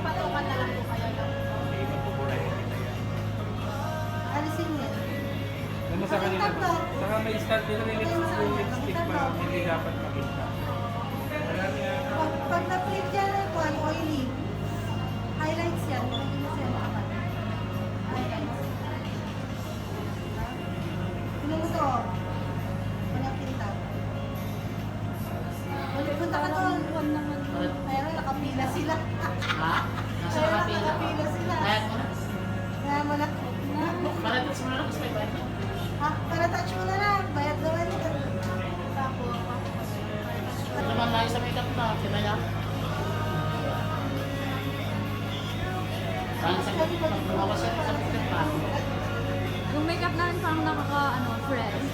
Patukan na lang po kayo lang. Hindi magpupulahin kita yan. Alisin niya. Alam mo sa kanila, saka may start din ng lipstick pa, hindi dapat makita. Marami na. Pag na-flip yan, ay oily. Highlights yan. Hindi mo siya makakat. Highlights. Tingnan mo to. Walang tinta. Punta ka doon. Pero nakapila sila. Ha? Nasa Pero nakapila. nakapila sila. Bayad mo na. Kaya mo na. Parating mo na lang kasi may bayad na. Ha? Para touch mo na lang. Bayad naman. Ito naman layo sa makeup na. Kinaya. Saan sa pagbawas yan sa makeup pa? Yung makeup namin parang fresh.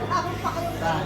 Ako pa kayo. Saan?